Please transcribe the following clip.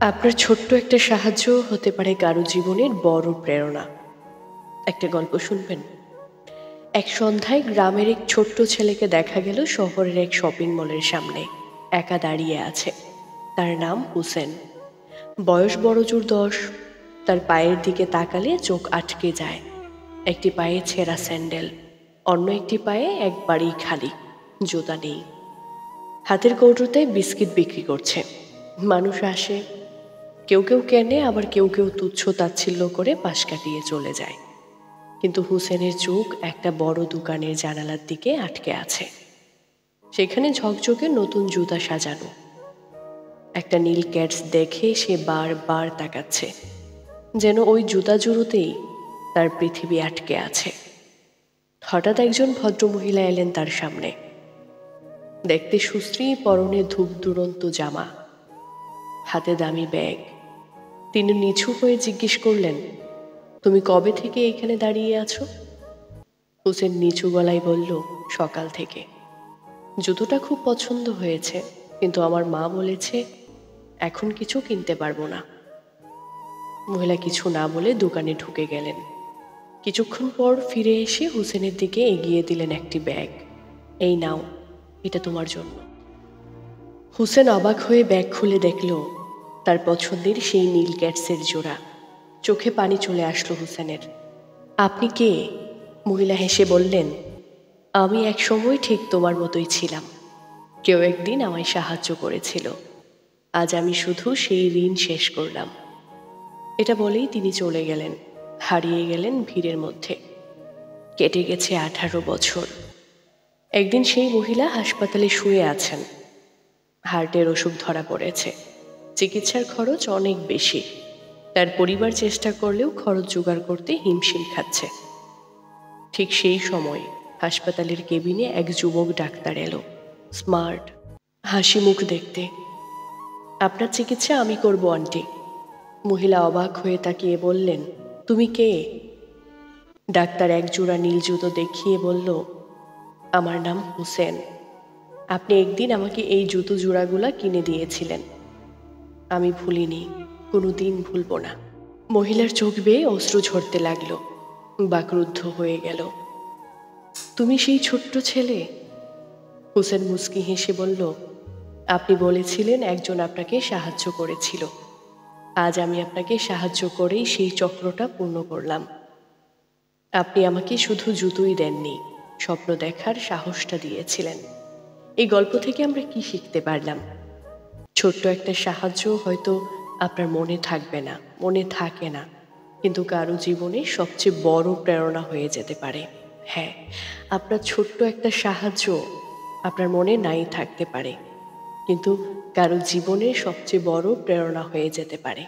আপনার ছোট্ট একটা সাহায্য হতে পারে কারো জীবনের বড় প্রেরণা। একটা গল্প শুনবেন। এক সন্ধ্যায় গ্রামের এক ছোট্ট ছেলেকে দেখা গেল শহরের এক শপিং মলের সামনে একা দাঁড়িয়ে আছে। তার নাম হুসেন। বয়স বড়জোর 10। তার পায়ের দিকে তাকালে চোখ আটকে যায়। একটি পায়ে ছেঁড়া স্যান্ডেল, অন্য একটি পায়ে একবারেই খালি, জুতা নেই। হাতের কৌটোতে বিস্কিট বিক্রি করছে। মানুষ আসে, কেউ কেউ কেনে, আবার কেউ কেউ তুচ্ছ তাচ্ছিল্য করে পাশ কাটিয়ে চলে যায়। কিন্তু হুসেনের চোখ একটা বড় দোকানের জানালার দিকে আটকে আছে। সেখানে ঝকঝকে নতুন জুতা সাজানো। একটা নীল ক্যাটস দেখে সে বারবার তাকাচ্ছে, যেন ওই জুতা জুড়োতেই তার পৃথিবী আটকে আছে। হঠাৎ একজন ভদ্রমহিলা এলেন তার সামনে। দেখতে সুশ্রী, পরনে ধূপ দুরন্ত জামা, হাতে দামি ব্যাগ। তিনি নিচু হয়ে জিজ্ঞেস করলেন, তুমি কবে থেকে এখানে দাঁড়িয়ে আছো? হুসেন নিচু গলায় বলল, সকাল থেকে। জুতোটা খুব পছন্দ হয়েছে, কিন্তু আমার মা বলেছে এখন কিছু কিনতে পারবো না। মহিলা কিছু না বলে দোকানে ঢুকে গেলেন। কিছুক্ষণ পর ফিরে এসে হুসেনের দিকে এগিয়ে দিলেন একটি ব্যাগ। এই নাও, এটা তোমার জন্য। হুসেন অবাক হয়ে ব্যাগ খুলে দেখল তার পছন্দের সেই নীল ক্যাটসের জোড়া। চোখে পানি চলে আসলো হুসেনের। আপনি কে? মহিলা হেসে বললেন, আমি এক সময় ঠিক তোমার মতোই ছিলাম। কেউ একদিন আমায় সাহায্য করেছিল, আজ আমি শুধু সেই ঋণ শেষ করলাম। এটা বলেই তিনি চলে গেলেন, হারিয়ে গেলেন ভিড়ের মধ্যে। কেটে গেছে 18 বছর। একদিন সেই মহিলা হাসপাতালে শুয়ে আছেন। হার্টের অসুখ ধরা পড়েছে। চিকিৎসার খরচ অনেক বেশি। তার পরিবার চেষ্টা করলেও খরচ জোগাড় করতে হিমশিম খাচ্ছে। ঠিক সেই সময় হাসপাতালের কেবিনে এক যুবক ডাক্তার এলো। স্মার্ট, হাসি মুখ দেখতে। আপনার চিকিৎসা আমি করব আন্টি। মহিলা অবাক হয়ে তাকিয়ে বললেন, তুমি কে? ডাক্তার এক জোড়া নীল জুতো দেখিয়ে বলল, আমার নাম হুসেন। আপনি একদিন আমাকে এই জুতো জোড়াগুলা কিনে দিয়েছিলেন। আমি ভুলিনি, কোনো দিন ভুলব না। মহিলার চোখ বেয়ে অশ্রু ঝরতে লাগলো, বাকরুদ্ধ হয়ে গেল। তুমি সেই ছোট্ট ছেলে? হুসেন মুস্কি হেসে বলল, আপনি বলেছিলেন একজন আপনাকে সাহায্য করেছিল। আজ আমি আপনাকে সাহায্য করেই সেই চক্রটা পূর্ণ করলাম। আপনি আমাকে শুধু জুতোই দেননি, স্বপ্ন দেখার সাহসটা দিয়েছিলেন। এই গল্প থেকে আমরা কি শিখতে পারলাম? ছোট্ট একটা সাহায্য হয়তো আপনার মনে থাকবে না, মনে থাকে না, কিন্তু কারো জীবনে সবচেয়ে বড় প্রেরণা হয়ে যেতে পারে। হ্যাঁ, আপনার ছোট্ট একটা সাহায্য আপনার মনে নাই থাকতে পারে, কিন্তু কারো জীবনের সবচেয়ে বড় প্রেরণা হয়ে যেতে পারে।